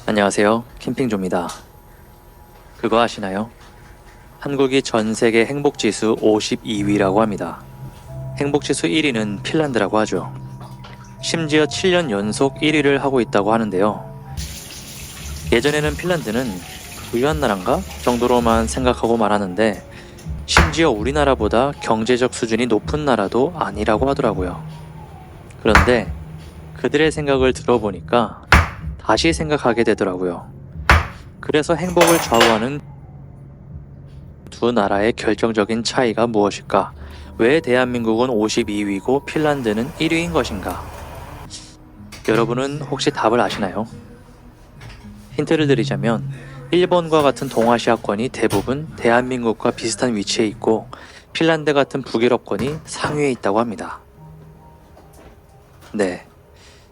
안녕하세요. 캠핑조입니다. 그거 아시나요? 한국이 전세계 행복지수 52위라고 합니다. 행복지수 1위는 핀란드라고 하죠. 심지어 7년 연속 1위를 하고 있다고 하는데요. 예전에는 핀란드는 부유한 나라인가 정도로만 생각하고 말하는데 심지어 우리나라보다 경제적 수준이 높은 나라도 아니라고 하더라고요. 그런데 그들의 생각을 들어보니까 다시 생각하게 되더라고요. 그래서 행복을 좌우하는 두 나라의 결정적인 차이가 무엇일까? 왜 대한민국은 52위고 핀란드는 1위인 것인가? 여러분은 혹시 답을 아시나요? 힌트를 드리자면 일본과 같은 동아시아권이 대부분 대한민국과 비슷한 위치에 있고 핀란드 같은 북유럽권이 상위에 있다고 합니다. 네,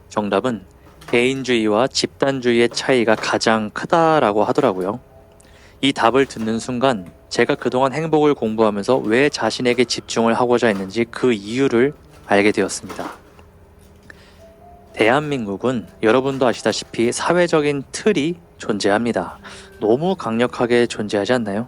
정답은 개인주의와 집단주의의 차이가 가장 크다라고 하더라고요. 이 답을 듣는 순간 제가 그동안 행복을 공부하면서 왜 자신에게 집중을 하고자 했는지 그 이유를 알게 되었습니다. 대한민국은 여러분도 아시다시피 사회적인 틀이 존재합니다. 너무 강력하게 존재하지 않나요?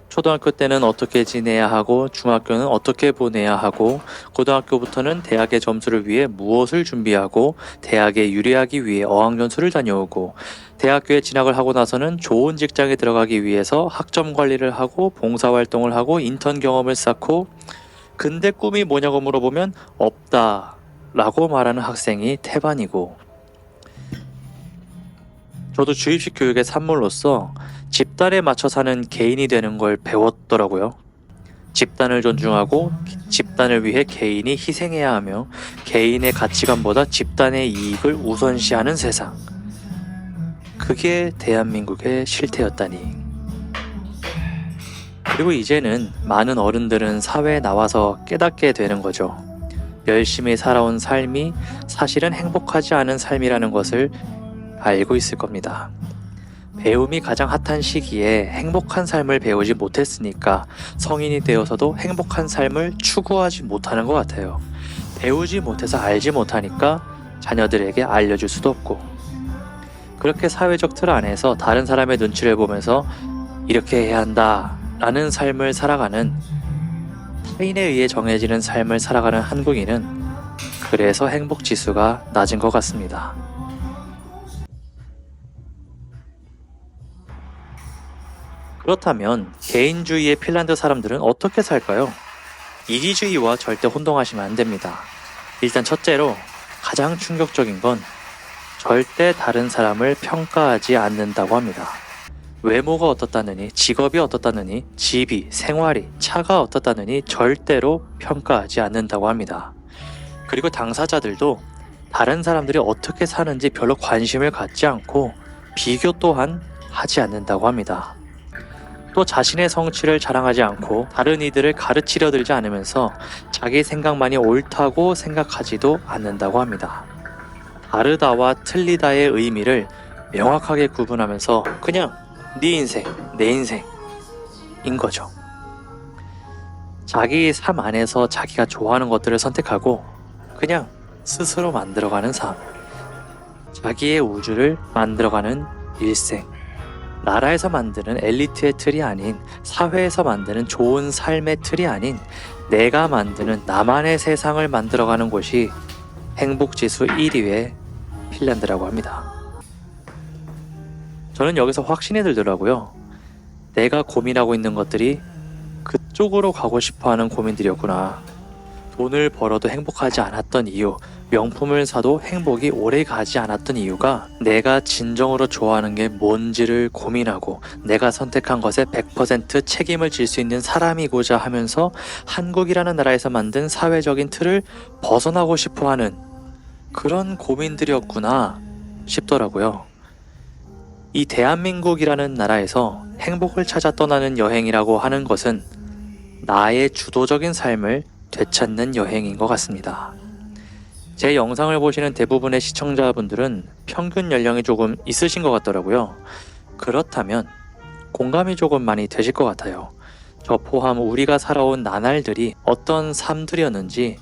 초등학교 때는 어떻게 지내야 하고 중학교는 어떻게 보내야 하고 고등학교부터는 대학의 점수를 위해 무엇을 준비하고 대학에 유리하기 위해 어학연수를 다녀오고 대학교에 진학을 하고 나서는 좋은 직장에 들어가기 위해서 학점 관리를 하고 봉사활동을 하고 인턴 경험을 쌓고 근데 꿈이 뭐냐고 물어보면 없다 라고 말하는 학생이 태반이고 저도 주입식 교육의 산물로서 집단에 맞춰 사는 개인이 되는 걸 배웠더라고요. 집단을 존중하고 집단을 위해 개인이 희생해야 하며 개인의 가치관보다 집단의 이익을 우선시하는 세상. 그게 대한민국의 실태였다니. 그리고 이제는 많은 어른들은 사회에 나와서 깨닫게 되는 거죠. 열심히 살아온 삶이 사실은 행복하지 않은 삶이라는 것을 알고 있을 겁니다. 배움이 가장 핫한 시기에 행복한 삶을 배우지 못했으니까 성인이 되어서도 행복한 삶을 추구하지 못하는 것 같아요. 배우지 못해서 알지 못하니까 자녀들에게 알려줄 수도 없고 그렇게 사회적 틀 안에서 다른 사람의 눈치를 보면서 이렇게 해야 한다 라는 삶을 살아가는 타인에 의해 정해지는 삶을 살아가는 한국인은 그래서 행복지수가 낮은 것 같습니다. 그렇다면 개인주의의 핀란드 사람들은 어떻게 살까요? 이기주의와 절대 혼동하시면 안 됩니다. 일단 첫째로 가장 충격적인 건 절대 다른 사람을 평가하지 않는다고 합니다. 외모가 어떻다느니, 직업이 어떻다느니, 집이, 생활이, 차가 어떻다느니 절대로 평가하지 않는다고 합니다. 그리고 당사자들도 다른 사람들이 어떻게 사는지 별로 관심을 갖지 않고 비교 또한 하지 않는다고 합니다. 또 자신의 성취를 자랑하지 않고 다른 이들을 가르치려 들지 않으면서 자기 생각만이 옳다고 생각하지도 않는다고 합니다. 다르다와 틀리다의 의미를 명확하게 구분하면서 그냥 네 인생, 내 인생인 거죠. 자기 삶 안에서 자기가 좋아하는 것들을 선택하고 그냥 스스로 만들어가는 삶. 자기의 우주를 만들어가는 일생. 나라에서 만드는 엘리트의 틀이 아닌 사회에서 만드는 좋은 삶의 틀이 아닌 내가 만드는 나만의 세상을 만들어가는 곳이 행복지수 1위의 핀란드라고 합니다. 저는 여기서 확신이 들더라고요. 내가 고민하고 있는 것들이 그쪽으로 가고 싶어하는 고민들이었구나. 돈을 벌어도 행복하지 않았던 이유, 명품을 사도 행복이 오래 가지 않았던 이유가 내가 진정으로 좋아하는 게 뭔지를 고민하고 내가 선택한 것에 100% 책임을 질 수 있는 사람이고자 하면서 한국이라는 나라에서 만든 사회적인 틀을 벗어나고 싶어하는 그런 고민들이었구나 싶더라고요. 이 대한민국이라는 나라에서 행복을 찾아 떠나는 여행이라고 하는 것은 나의 주도적인 삶을 되찾는 여행인 것 같습니다. 제 영상을 보시는 대부분의 시청자분들은 평균 연령이 조금 있으신 것 같더라고요. 그렇다면 공감이 조금 많이 되실 것 같아요. 저 포함 우리가 살아온 나날들이 어떤 삶들이었는지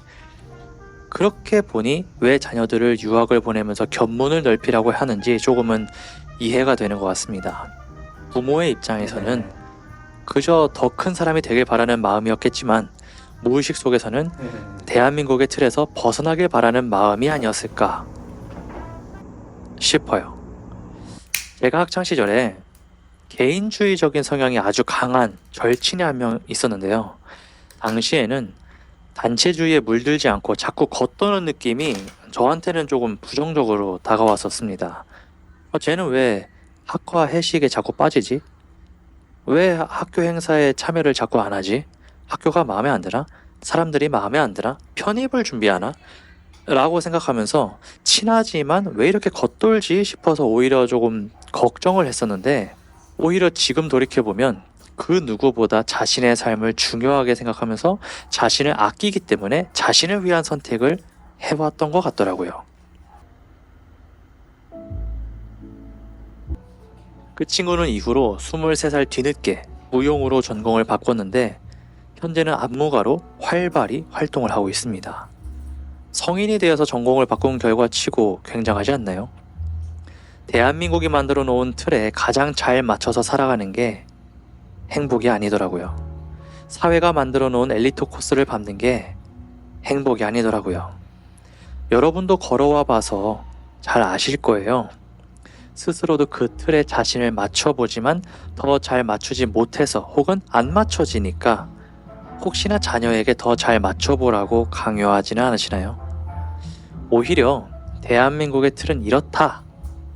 그렇게 보니 왜 자녀들을 유학을 보내면서 견문을 넓히라고 하는지 조금은 이해가 되는 것 같습니다. 부모의 입장에서는 그저 더 큰 사람이 되길 바라는 마음이었겠지만 무의식 속에서는 대한민국의 틀에서 벗어나길 바라는 마음이 아니었을까 싶어요. 제가 학창시절에 개인주의적인 성향이 아주 강한 절친이 한 명 있었는데요. 당시에는 단체주의에 물들지 않고 자꾸 겉도는 느낌이 저한테는 조금 부정적으로 다가왔었습니다. 쟤는 왜 학과 회식에 자꾸 빠지지? 왜 학교 행사에 참여를 자꾸 안 하지? 학교가 마음에 안 드나? 사람들이 마음에 안 드나? 편입을 준비하나? 라고 생각하면서 친하지만 왜 이렇게 겉돌지 싶어서 오히려 조금 걱정을 했었는데, 오히려 지금 돌이켜보면 그 누구보다 자신의 삶을 중요하게 생각하면서 자신을 아끼기 때문에 자신을 위한 선택을 해왔던 것 같더라고요. 그 친구는 이후로 23살 뒤늦게 무용으로 전공을 바꿨는데 현재는 안무가로 활발히 활동을 하고 있습니다. 성인이 되어서 전공을 바꾼 결과치고 굉장하지 않나요? 대한민국이 만들어 놓은 틀에 가장 잘 맞춰서 살아가는 게 행복이 아니더라고요. 사회가 만들어 놓은 엘리트 코스를 밟는 게 행복이 아니더라고요. 여러분도 걸어와 봐서 잘 아실 거예요. 스스로도 그 틀에 자신을 맞춰보지만 더 잘 맞추지 못해서 혹은 안 맞춰지니까 혹시나 자녀에게 더 잘 맞춰보라고 강요하지는 않으시나요? 오히려 대한민국의 틀은 이렇다.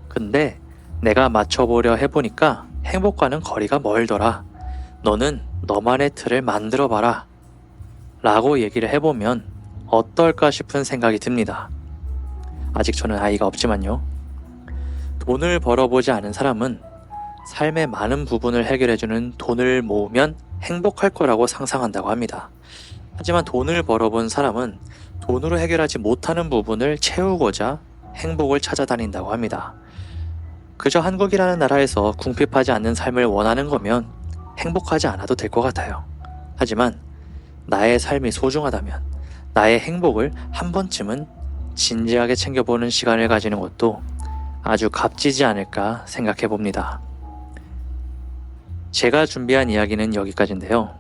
근데 내가 맞춰보려 해보니까 행복과는 거리가 멀더라. 너는 너만의 틀을 만들어봐라. 라고 얘기를 해보면 어떨까 싶은 생각이 듭니다. 아직 저는 아이가 없지만요. 돈을 벌어보지 않은 사람은 삶의 많은 부분을 해결해주는 돈을 모으면 행복할 거라고 상상한다고 합니다. 하지만 돈을 벌어본 사람은 돈으로 해결하지 못하는 부분을 채우고자 행복을 찾아다닌다고 합니다. 그저 한국이라는 나라에서 궁핍하지 않는 삶을 원하는 거면 행복하지 않아도 될 것 같아요. 하지만 나의 삶이 소중하다면 나의 행복을 한 번쯤은 진지하게 챙겨보는 시간을 가지는 것도 아주 값지지 않을까 생각해 봅니다. 제가 준비한 이야기는 여기까지인데요.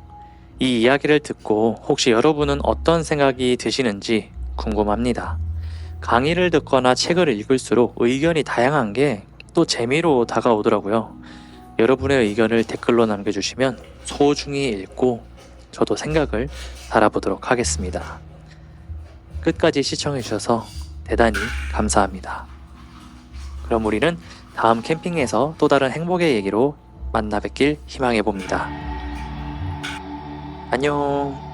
이 이야기를 듣고 혹시 여러분은 어떤 생각이 드시는지 궁금합니다. 강의를 듣거나 책을 읽을수록 의견이 다양한 게 또 재미로 다가오더라고요. 여러분의 의견을 댓글로 남겨주시면 소중히 읽고 저도 생각을 달아보도록 하겠습니다. 끝까지 시청해주셔서 대단히 감사합니다. 그럼 우리는 다음 캠핑에서 또 다른 행복의 얘기로 만나 뵙길 희망해봅니다. 안녕.